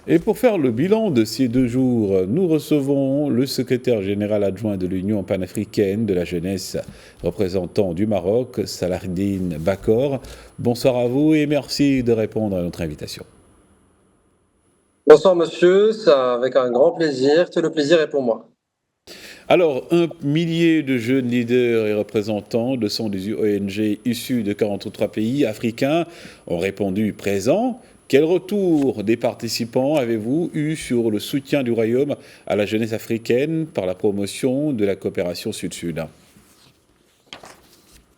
Et pour faire le bilan de ces 2 jours, nous recevons le secrétaire général adjoint de l'Union panafricaine de la jeunesse, représentant du Maroc, Saladine Bakor. Bonsoir à vous et merci de répondre à notre invitation. Bonsoir monsieur, c'est avec un grand plaisir. Tout le plaisir est pour moi. Alors, un millier de jeunes leaders et représentants de 118 ONG issus de 43 pays africains ont répondu présent. Quel retour des participants avez-vous eu sur le soutien du Royaume à la jeunesse africaine par la promotion de la coopération Sud-Sud?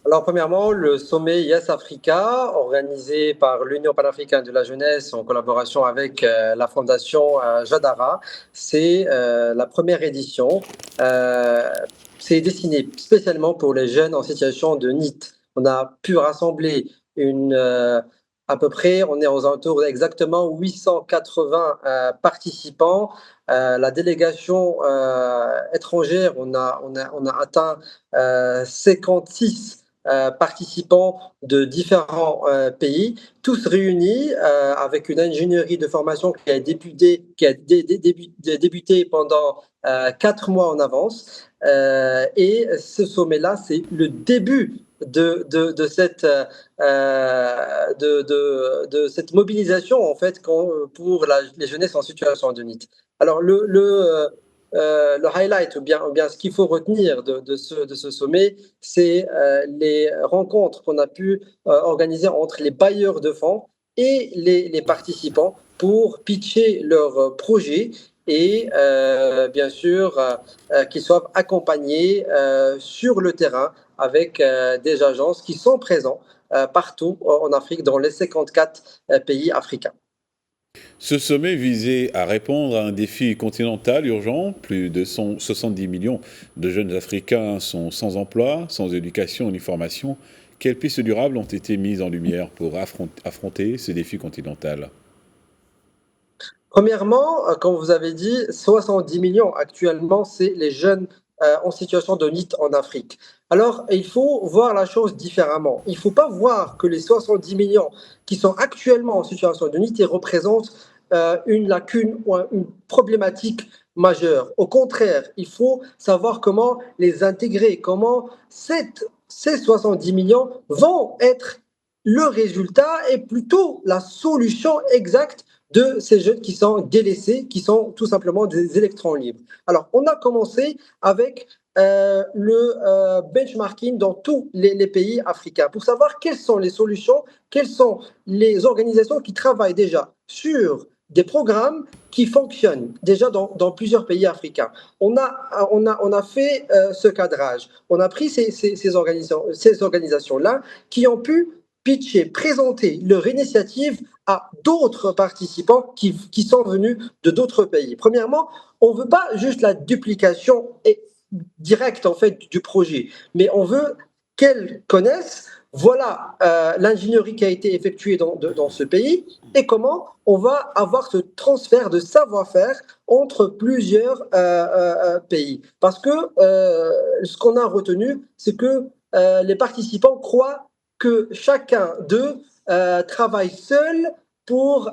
Alors premièrement, le sommet Yes Africa, organisé par l'Union panafricaine de la jeunesse en collaboration avec la fondation Jadara, c'est la première édition. Euh, c'est destiné spécialement pour les jeunes en situation de NEET. On a pu rassembler à peu près, on est aux alentours d'exactement 880 participants. La délégation étrangère, on a atteint 56 participants de différents pays, tous réunis avec une ingénierie de formation qui a débuté pendant 4 mois en avance. Et ce sommet-là, c'est le début de cette mobilisation en fait pour les jeunesses en situation de NEET. Alors le highlight ou bien ce qu'il faut retenir de ce sommet, c'est les rencontres qu'on a pu organiser entre les bailleurs de fonds et les participants pour pitcher leurs projets et bien sûr qu'ils soient accompagnés sur le terrain avec des agences qui sont présentes partout en Afrique, dans les 54 pays africains. Ce sommet visait à répondre à un défi continental urgent. Plus de 170 millions de jeunes Africains sont sans emploi, sans éducation ni formation. Quelles pistes durables ont été mises en lumière pour affronter ce défi continental? Premièrement, comme vous avez dit, 70 millions actuellement, c'est les jeunes en situation de NEET en Afrique. Alors, il faut voir la chose différemment. Il ne faut pas voir que les 70 millions qui sont actuellement en situation de NEET ils représentent une lacune ou une problématique majeure. Au contraire, il faut savoir comment les intégrer, comment ces 70 millions vont être le résultat et plutôt la solution exacte de ces jeunes qui sont délaissés, qui sont tout simplement des électrons libres. Alors, on a commencé avec le benchmarking dans tous les pays africains pour savoir quelles sont les solutions, quelles sont les organisations qui travaillent déjà sur des programmes qui fonctionnent déjà dans plusieurs pays africains. On a fait ce cadrage. On a pris ces organisations-là qui ont pu pitcher, présenter leur initiative à d'autres participants qui sont venus de d'autres pays. Premièrement, on ne veut pas juste la duplication directe en fait du projet, mais on veut qu'elles connaissent voilà l'ingénierie qui a été effectuée dans ce pays et comment on va avoir ce transfert de savoir-faire entre plusieurs pays. Parce que ce qu'on a retenu, c'est que les participants croient que chacun d'eux travaille seul pour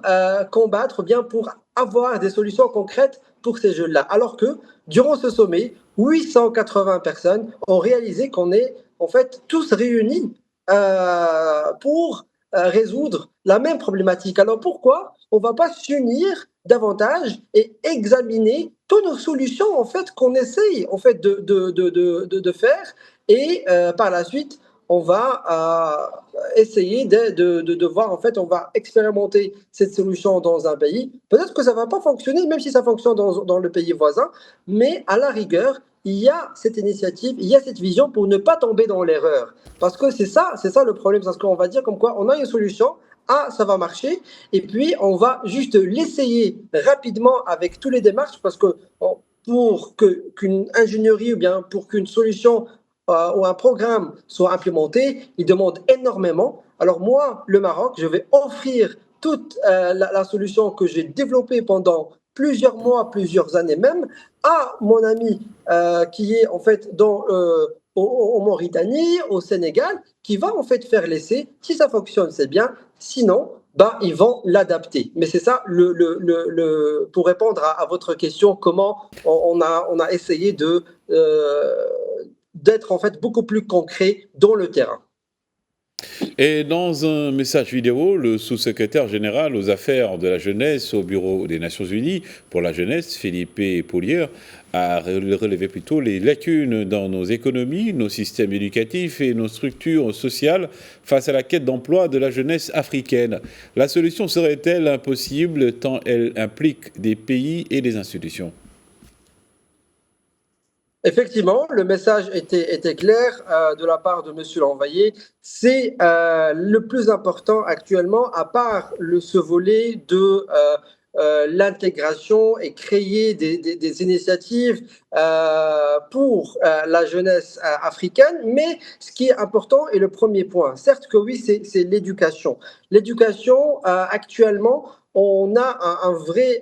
combattre, bien pour avoir des solutions concrètes pour ces jeunes-là. Alors que durant ce sommet, 880 personnes ont réalisé qu'on est en fait tous réunis pour résoudre la même problématique. Alors pourquoi on ne va pas s'unir davantage et examiner toutes nos solutions en fait qu'on essaye en fait de faire et par la suite on va essayer de voir, en fait, on va expérimenter cette solution dans un pays. Peut-être que ça ne va pas fonctionner, même si ça fonctionne dans le pays voisin, mais à la rigueur, il y a cette initiative, il y a cette vision pour ne pas tomber dans l'erreur. Parce que c'est ça le problème, parce qu'on va dire comme quoi on a une solution, ah, ça va marcher, et puis on va juste l'essayer rapidement avec tous les démarches, parce que pour qu'une ingénierie ou bien pour qu'une solution ou un programme soit implémenté, il demande énormément. Alors moi, le Maroc, je vais offrir toute la solution que j'ai développée pendant plusieurs mois, plusieurs années même, à mon ami qui est en fait au Mauritanie, au Sénégal, qui va en fait faire l'essai. Si ça fonctionne, c'est bien. Sinon, ben, ils vont l'adapter. Mais c'est ça, pour répondre à votre question, comment on a essayé d'être en fait beaucoup plus concret dans le terrain. Et dans un message vidéo, le sous-secrétaire général aux affaires de la jeunesse au Bureau des Nations Unies pour la jeunesse, Philippe Poulier, a relevé plutôt les lacunes dans nos économies, nos systèmes éducatifs et nos structures sociales face à la quête d'emploi de la jeunesse africaine. La solution serait-elle impossible tant elle implique des pays et des institutions ? Effectivement, le message était clair de la part de Monsieur l'envoyé. C'est le plus important actuellement, à part ce volet de l'intégration et créer des initiatives pour la jeunesse africaine. Mais ce qui est important est le premier point. Certes que oui, c'est l'éducation. L'éducation, actuellement, on a un vrai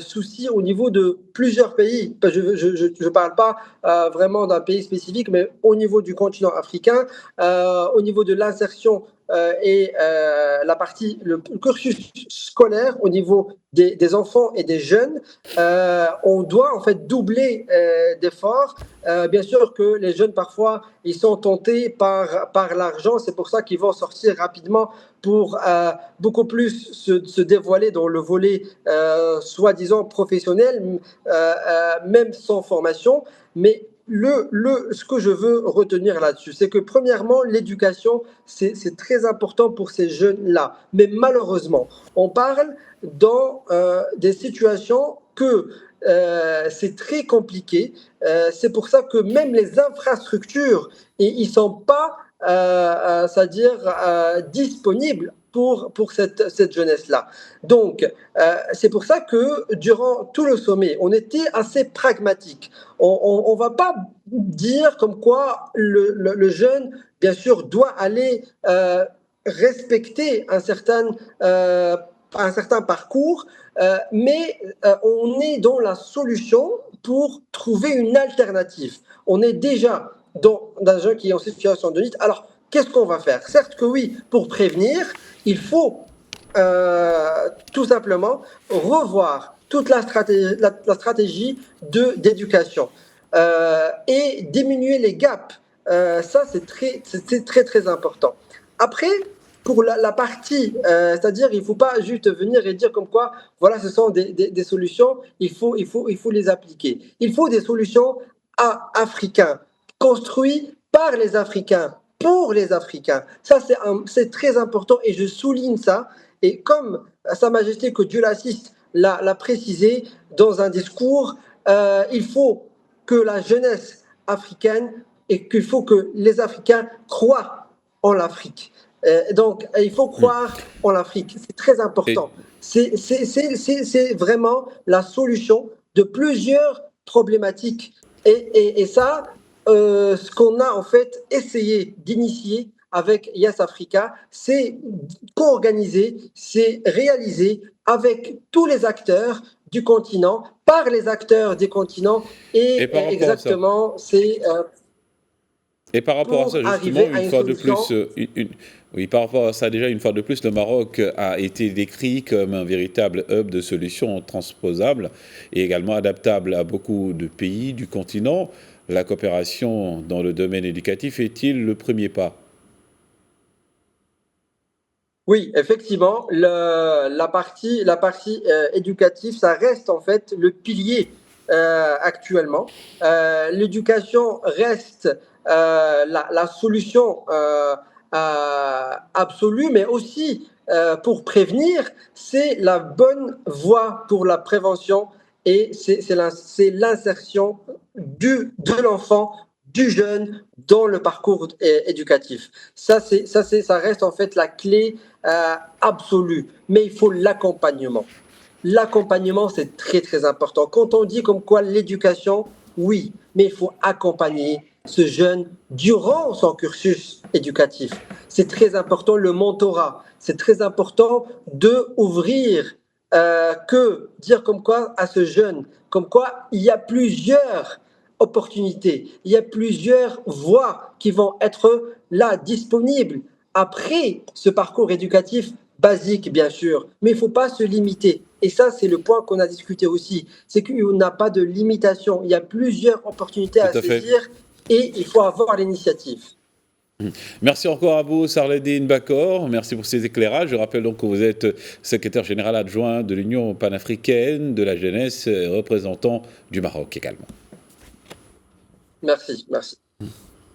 souci au niveau de plusieurs pays. Je ne parle pas vraiment d'un pays spécifique, mais au niveau du continent africain, au niveau de l'insertion et le cursus scolaire au niveau des enfants et des jeunes, on doit en fait doubler d'efforts. Bien sûr que les jeunes, parfois, ils sont tentés par l'argent. C'est pour ça qu'ils vont sortir rapidement pour beaucoup plus se dévoiler dans le volet soi-disant professionnel, même sans formation. Mais ce que je veux retenir là-dessus, c'est que premièrement, l'éducation, c'est très important pour ces jeunes-là. Mais malheureusement, on parle dans des situations que c'est très compliqué. C'est pour ça que même les infrastructures, ils sont pas, c'est-à-dire disponibles pour cette jeunesse-là. Donc, c'est pour ça que durant tout le sommet, on était assez pragmatique. On va pas dire comme quoi le jeune, bien sûr, doit aller respecter un certain parcours, mais on est dans la solution pour trouver une alternative. On est déjà dans un jeune qui est en situation de lutte. Alors, qu'est-ce qu'on va faire? Certes que oui, pour prévenir, il faut tout simplement revoir toute la stratégie d'éducation et diminuer les gaps. Ça, c'est très, très important. Après, pour la partie, c'est-à-dire il ne faut pas juste venir et dire comme quoi, voilà, ce sont des solutions, il faut les appliquer. Il faut des solutions africaines, construites par les Africains, pour les Africains. Ça, c'est très important et je souligne ça. Et comme Sa Majesté, que Dieu l'assiste, l'a précisé dans un discours, il faut que la jeunesse africaine et qu'il faut que les Africains croient en l'Afrique. Donc, il faut croire en l'Afrique. C'est très important. C'est vraiment la solution de plusieurs problématiques. Et ça, ce qu'on a en fait essayé d'initier avec Yes Africa, c'est co-organiser, c'est réaliser avec tous les acteurs du continent, par les acteurs des continents, et exactement, c'est et par rapport à ça, justement, une fois de plus, oui, par rapport à ça, déjà, une fois de plus, le Maroc a été décrit comme un véritable hub de solutions transposables et également adaptables à beaucoup de pays du continent. La coopération dans le domaine éducatif est-il le premier pas? Oui, effectivement, la partie éducative, ça reste en fait le pilier actuellement. L'éducation reste la solution absolue, mais aussi pour prévenir, c'est la bonne voie pour la prévention et c'est l'insertion de l'enfant, du jeune dans le parcours éducatif. Ça reste en fait la clé absolue, mais il faut l'accompagnement. L'accompagnement, c'est très, très important. Quand on dit comme quoi l'éducation, oui, mais il faut accompagner ce jeune durant son cursus éducatif. C'est très important le mentorat. C'est très important d'ouvrir, dire comme quoi à ce jeune, comme quoi il y a plusieurs opportunités, il y a plusieurs voies qui vont être là disponibles après ce parcours éducatif basiques, bien sûr, mais il ne faut pas se limiter. Et ça, c'est le point qu'on a discuté aussi. C'est qu'il n'a pas de limitation. Il y a plusieurs opportunités Tout à à fait. saisir et il faut avoir l'initiative. Merci encore à vous, Sarledine Bakor. Merci pour ces éclairages. Je rappelle donc que vous êtes secrétaire général adjoint de l'Union panafricaine de la jeunesse, représentant du Maroc également. Merci, merci.